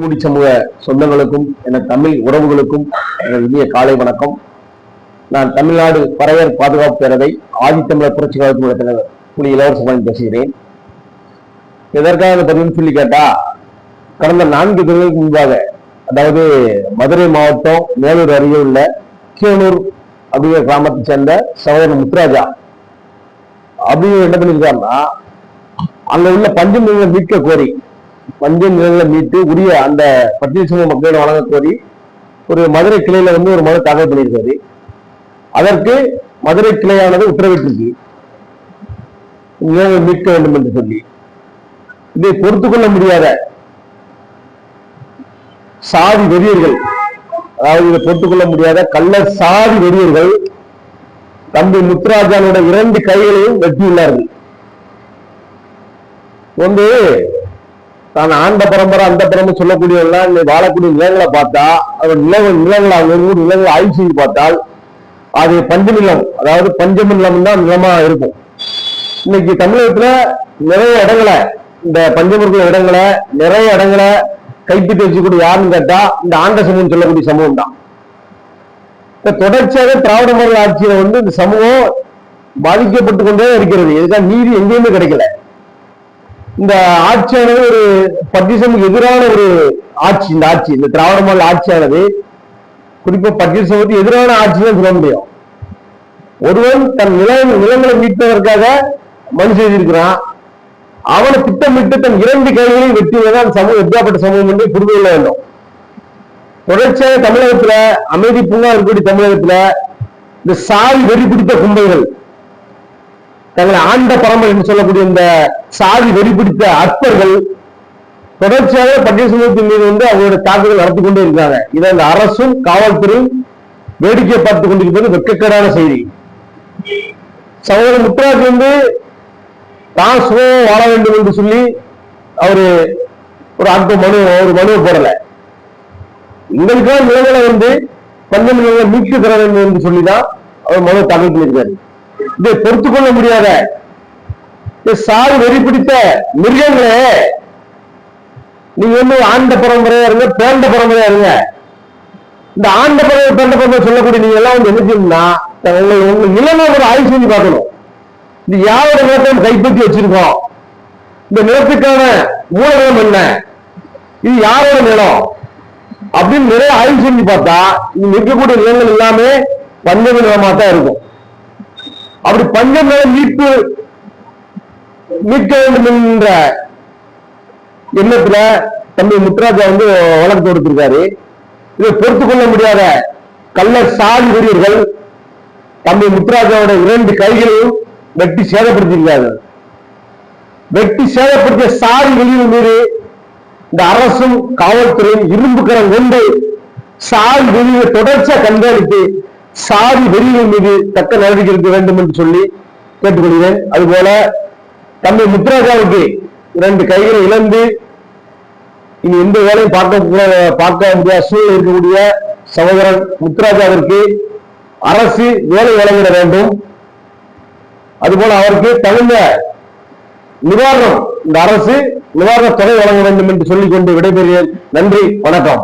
கூடி சமூக சொந்தங்களுக்கும் என தமிழ் உறவுகளுக்கும் இனிய காலை வணக்கம். நான் தமிழ்நாடு பறையர் பாதுகாப்பு பேரவை ஆதித்தமிழர் புரட்சி கழகத்தினுடைய தலைவர் புலி இளவரசன் பேசுகிறேன். எதற்காக பதிவு சொல்லி கேட்டா, கடந்த 4 தினங்களுக்கு முன்பாக, அதாவது மதுரை மாவட்டம் மேலூர் அருகே உள்ள கீழூர் அப்படிங்கிற கிராமத்தை சேர்ந்த சகோதரர் முத்துராஜா அப்படிங்கிற என்ன பண்ணியிருக்காருன்னா, அங்க உள்ள பஞ்ச நிலங்களை மீட்க கோரி, பஞ்ச நிலங்களை மீட்டு உரிய அந்த பட்டியல் சமூக மக்களிடம் வழங்க கோரி ஒரு மதுரை கிளையில ஒரு மனு தாக்கல் பண்ணியிருக்காரு. அதற்கு மதுரை கிளையானது உத்தரவிட்டிருக்கு, நிலங்களை மீட்க வேண்டும் என்று சொல்லி. இதை பொறுத்துக் கொள்ள முடியாத சாதி வெறியர்கள், அதாவது இதை பொறுத்துக் கொள்ள முடியாத கள்ள சாதி வெறியர்கள் தம்பி முத்துராஜானுடைய 2 கைகளையும் வெட்டியுள்ளார்கள். தான் ஆண்ட பரம்பரை அந்த பரம்பரை சொல்லக்கூடியவெல்லாம் வாழக்கூடிய நிலங்களை பார்த்தா, அவர் நிலங்களை ஆய்வு செய்து பார்த்தால் அது பஞ்ச நிலம், அதாவது பஞ்சம நிலம் தான் நிலமா இருக்கும். இன்னைக்கு தமிழகத்துல நிறைய இடங்களை, இந்த பஞ்சமர்கள் இடங்களை நிறைய இடங்களை கைப்பற்றி வச்சுக்கூடிய யாருன்னு கேட்டா இந்த ஆண்ட சமூகம் சொல்லக்கூடிய சமூகம் தான். இப்ப தொடர்ச்சியாக திராவிட மாடல் ஆட்சியில இந்த சமூகம் பாதிக்கப்பட்டு கொண்டே இருக்கிறது. இதுதான் நீதி எங்கேயுமே கிடைக்கல. இந்த ஆட்சியானது ஒரு பட்டியல் எதிரான ஒரு ஆட்சி. இந்த ஆட்சி, இந்த திராவிட மாடல் ஆட்சியானது குறிப்பா பட்டியல் சமூகத்துக்கு எதிரான ஆட்சி தான் சொல்ல முடியும். ஒருவன் தன் நிலங்களை மீட்பதற்காக மனு செய்திருக்கிறான், அவனை திட்டமிட்டு தன் 2 கைகளையும் வெட்டியதான் சமூகம் எப்படியாப்பட்ட சமூகம் என்று புரிந்து கொள்ள வேண்டும். தொடர்ச்சியாக தமிழகத்துல அமைதி பூங்கா இருக்கக்கூடிய தமிழகத்துல இந்த சாதி வெறி பிடித்த கும்பல்கள், தங்களை ஆண்ட பரம்பரை என்று சொல்லக்கூடிய இந்த சாதி வெறி பிடித்த அற்பர்கள் தொடர்ச்சியாக பட்டியல் சமூகத்தின் மீது அவங்களுடைய தாக்குதல் நடத்தி கொண்டே இருக்காங்க. இதை இந்த அரசும் காவல்துறையும் வேடிக்கை பார்த்துக் கொண்டிருப்பது வெட்கக்கேடான செய்தி. சகோதரர் முத்துராஜ் தான் சுகம் வாழ வேண்டும் என்று சொல்லி அவரு ஒரு மனுவை போடல. எங்களுக்கான நிலங்களை பஞ்ச நிலங்களை மீட்கு தர வேண்டும் என்று சொல்லிதான் அவர் மனு தாக்கல் பண்ணியிருக்காரு. இதை பொறுத்துக் கொள்ள முடியாத சாதி வெறி பிடித்த மிருகங்களே, நீங்க ஆண்ட பரம்பரையா இருங்க, பேண்ட பரம்பரையா இருங்க. இந்த ஆண்ட பரம்பரை பேண்ட பரம்பரை சொல்லக்கூடிய நீங்க எல்லாம் என்ன செய்யணும்னா, உங்க நிலைமை ஒரு ஆய்வு செஞ்சு பார்க்கணும். இது யாரோட நிலத்தை கைப்பற்றி வச்சிருக்கோம், இந்த நிலத்துக்கான மூலதனம் என்ன, இது யாரோட நிலம் அப்படின்னு நிறைய ஆய்வு செஞ்சு பார்த்தா இங்க இருக்கக்கூடிய நிலங்கள் எல்லாமே பஞ்சம நிலமா தான் இருக்கும். அப்படி பஞ்சம் நிலம் மீட்க வேண்டும் என்ற எண்ணத்துல தம்பி முத்துராஜா வழக்கு தொடுத்திருக்காரு. இதை பொறுத்துக் கொள்ள முடியாத கள்ள சாதி வெறியர்கள் தம்பி முத்துராஜாவோட 2 கைகளையும் வெட்டி சேதப்படுத்தியிருக்கார்கள். வெட்டி சேதப்படுத்திய சாதி வெறியர்கள் மீது இந்த அரசும் காவல்துறையும் இரும்பு கரம் கொண்டு சாதி வெறியை தொடர்ச்சியா கண்காணித்து சாதி வெறிகள் மீது தக்க நடவடிக்கை எடுக்க வேண்டும் என்று சொல்லி கேட்டுக்கொள்கிறேன். அதுபோல தம்பி முத்துராஜாவுக்கு 2 கைகளை இழந்து இனி எந்த வேலையும் பார்க்க முடியாத சூழல் இருக்கக்கூடிய சகோதரன் முத்துராஜாவிற்கு அரசு வேலை வழங்கிட வேண்டும். அதுபோல அவருக்கு தகுந்த நிவாரணம், இந்த அரசு நிவாரண தொகை வழங்க வேண்டும் என்று சொல்லிக்கொண்டு விடைபெறுகிறேன். நன்றி, வணக்கம்.